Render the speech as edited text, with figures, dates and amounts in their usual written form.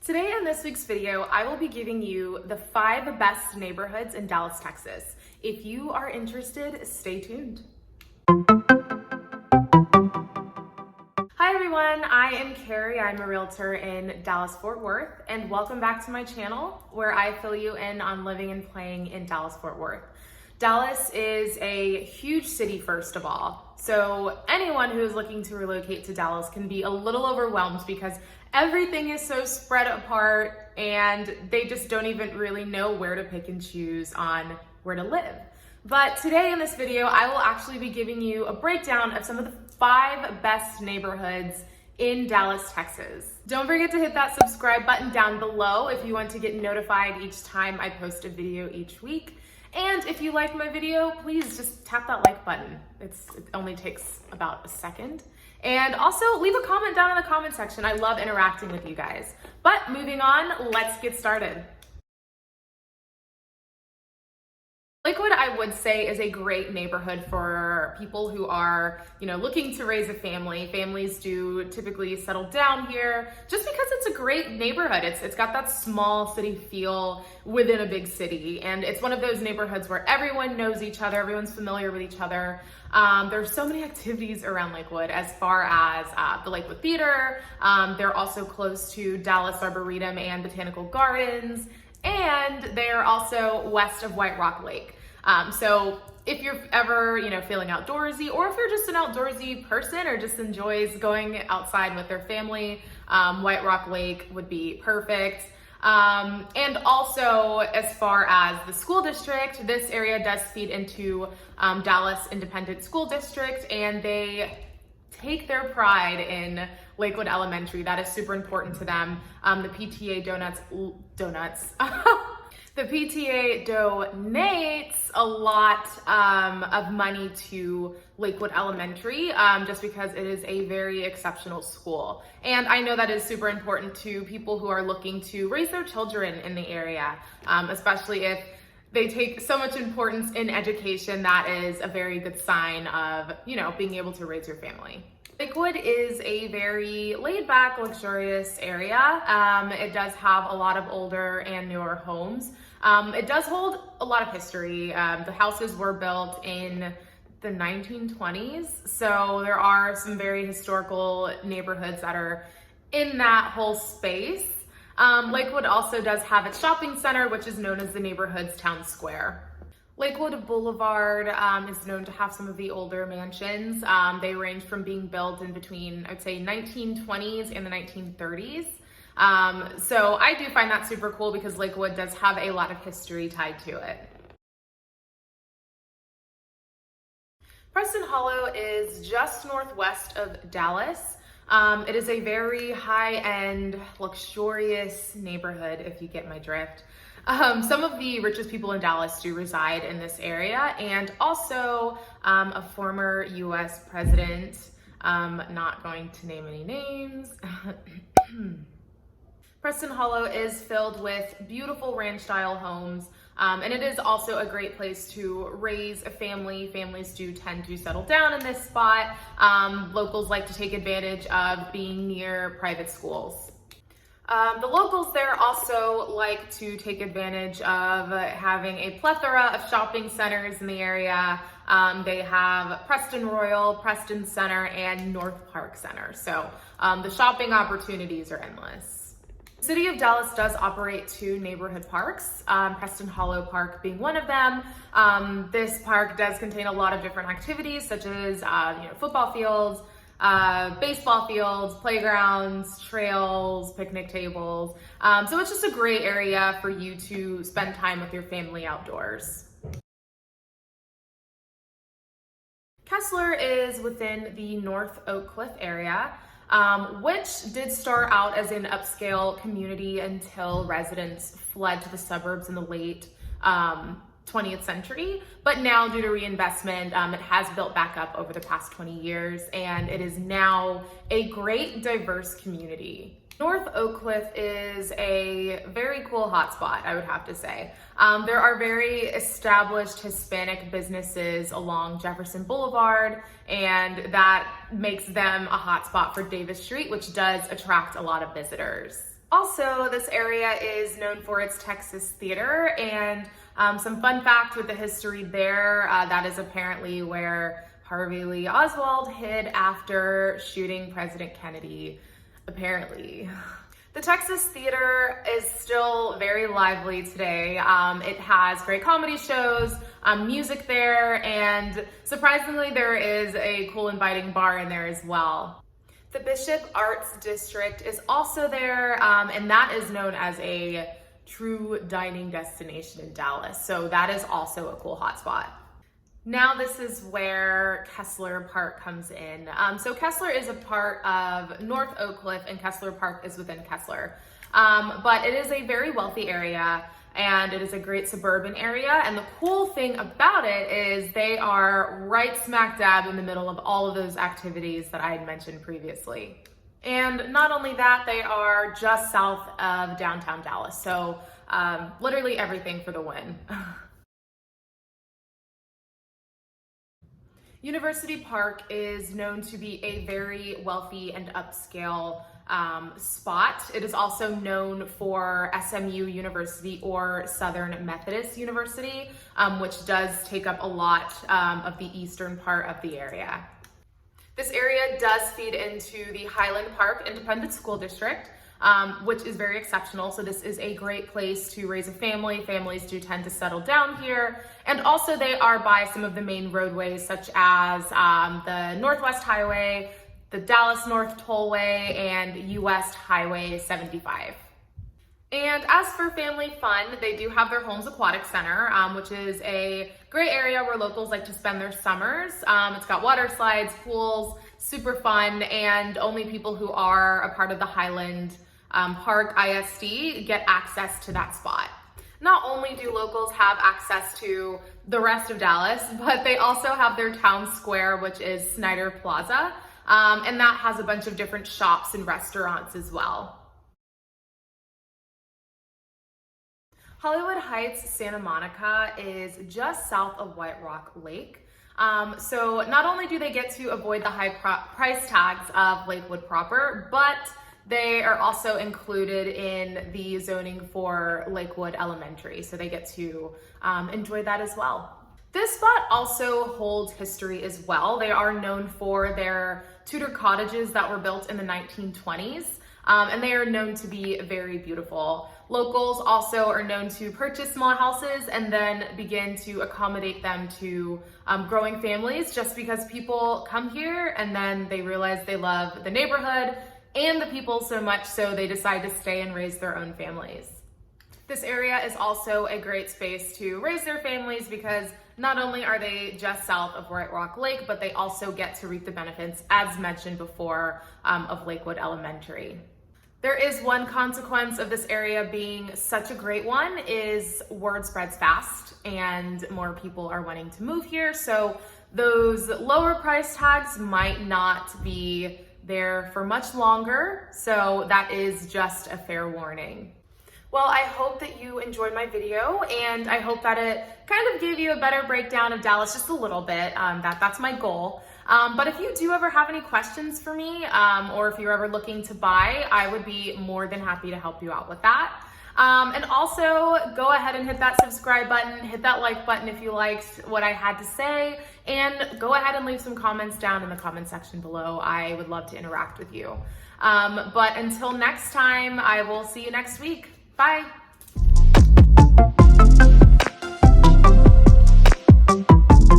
Today in this week's video, I will be giving you the 5 best neighborhoods in Dallas, Texas. If you are interested, stay tuned. Hi everyone, I am Kerri. I'm a realtor in Dallas-Fort Worth, and welcome back to my channel where I fill you in on living and playing in Dallas-Fort Worth. Dallas is a huge city, first of all. So anyone who is looking to relocate to Dallas can be a little overwhelmed because everything is so spread apart and they just don't even really know where to pick and choose on where to live. But today in this video, I will actually be giving you a breakdown of some of the 5 best neighborhoods in Dallas, Texas. Don't forget to hit that subscribe button down below if you want to get notified each time I post a video each week. And if you like my video, please just tap that like button. It only takes about a second. And also leave a comment down in the comment section. I love interacting with you guys. But moving on, let's get started. Lakewood, I would say, is a great neighborhood for people who are, looking to raise a family. Families do typically settle down here just because it's a great neighborhood. It's got that small city feel within a big city. And it's one of those neighborhoods where everyone knows each other, everyone's familiar with each other. There's so many activities around Lakewood as far as the Lakewood Theater. They're also close to Dallas Arboretum and Botanical Gardens. And they're also west of White Rock Lake. So if you're ever, feeling outdoorsy, or if you're just an outdoorsy person or just enjoys going outside with their family, White Rock Lake would be perfect. And also, as far as the school district, this area does feed into Dallas Independent School District, and they take their pride in Lakewood Elementary. That is super important to them. The PTA the PTA donates a lot of money to Lakewood Elementary just because it is a very exceptional school. And I know that is super important to people who are looking to raise their children in the area, especially if they take so much importance in education. That is a very good sign of, being able to raise your family. Lakewood is a very laid-back, luxurious area. It does have a lot of older and newer homes. It does hold a lot of history. The houses were built in the 1920s, so there are some very historical neighborhoods that are in that whole space. Lakewood also does have its shopping center, which is known as the neighborhood's town square. Lakewood Boulevard is known to have some of the older mansions. They range from being built in between, I would say, 1920s and the 1930s. So I do find that super cool because Lakewood does have a lot of history tied to it. Preston Hollow is just northwest of Dallas. It is a very high-end, luxurious neighborhood, if you get my drift. Some of the richest people in Dallas do reside in this area, and also a former US president, not going to name any names. Preston Hollow is filled with beautiful ranch-style homes, and it is also a great place to raise a family. Families do tend to settle down in this spot. Locals like to take advantage of being near private schools. The locals there also like to take advantage of having a plethora of shopping centers in the area. They have Preston Royal, Preston Center, and North Park Center. So the shopping opportunities are endless. The City of Dallas does operate 2 neighborhood parks, Preston Hollow Park being one of them. This park does contain a lot of different activities such as football fields, baseball fields, playgrounds, trails, picnic tables. So it's just a great area for you to spend time with your family outdoors. Kessler is within the North Oak Cliff area, which did start out as an upscale community until residents fled to the suburbs in the late 20th century, but now due to reinvestment, it has built back up over the past 20 years, and it is now a great diverse community. North Oak Cliff is a very cool hotspot, I would have to say. There are very established Hispanic businesses along Jefferson Boulevard, and that makes them a hotspot for Davis Street, which does attract a lot of visitors. Also, this area is known for its Texas theater, and some fun fact with the history there, that is apparently where Harvey Lee Oswald hid after shooting President Kennedy, apparently. The Texas theater is still very lively today. It has great comedy shows, music there, and surprisingly there is a cool inviting bar in there as well. The Bishop Arts District is also there, and that is known as a true dining destination in Dallas. So that is also a cool hotspot. Now this is where Kessler Park comes in. So Kessler is a part of North Oak Cliff, and Kessler Park is within Kessler. But it is a very wealthy area, and it is a great suburban area. And the cool thing about it is they are right smack dab in the middle of all of those activities that I had mentioned previously. And not only that, they are just south of downtown Dallas. So literally everything for the win. University Park is known to be a very wealthy and upscale spot. It is also known for SMU University, or Southern Methodist University, which does take up a lot of the eastern part of the area. This area does feed into the Highland Park Independent School District, which is very exceptional. So this is a great place to raise a family. Families do tend to settle down here. And also they are by some of the main roadways, such as the Northwest Highway, the Dallas North Tollway, and US Highway 75. And as for family fun, they do have their Holmes Aquatic Center, which is a great area where locals like to spend their summers. It's got water slides, pools, super fun, and only people who are a part of the Highland Park ISD get access to that spot. Not only do locals have access to the rest of Dallas, but they also have their town square, which is Snyder Plaza, and that has a bunch of different shops and restaurants as well. Hollywood Heights, Santa Monica is just south of White Rock Lake. So not only do they get to avoid the high price tags of Lakewood proper, but they are also included in the zoning for Lakewood Elementary. So they get to enjoy that as well. This spot also holds history as well. They are known for their Tudor cottages that were built in the 1920s. And they are known to be very beautiful. Locals also are known to purchase small houses and then begin to accommodate them to growing families, just because people come here and then they realize they love the neighborhood and the people so much, so they decide to stay and raise their own families. This area is also a great space to raise their families, because not only are they just south of White Rock Lake, but they also get to reap the benefits, as mentioned before, of Lakewood Elementary. There is one consequence of this area being such a great one, is word spreads fast and more people are wanting to move here. So those lower price tags might not be there for much longer. So that is just a fair warning. Well, I hope that you enjoyed my video, and I hope that it kind of gave you a better breakdown of Dallas, just a little bit. That's my goal. But if you do ever have any questions for me, or if you're ever looking to buy, I would be more than happy to help you out with that. And also go ahead and hit that subscribe button, hit that like button if you liked what I had to say, and go ahead and leave some comments down in the comment section below. I would love to interact with you. But until next time, I will see you next week. Bye.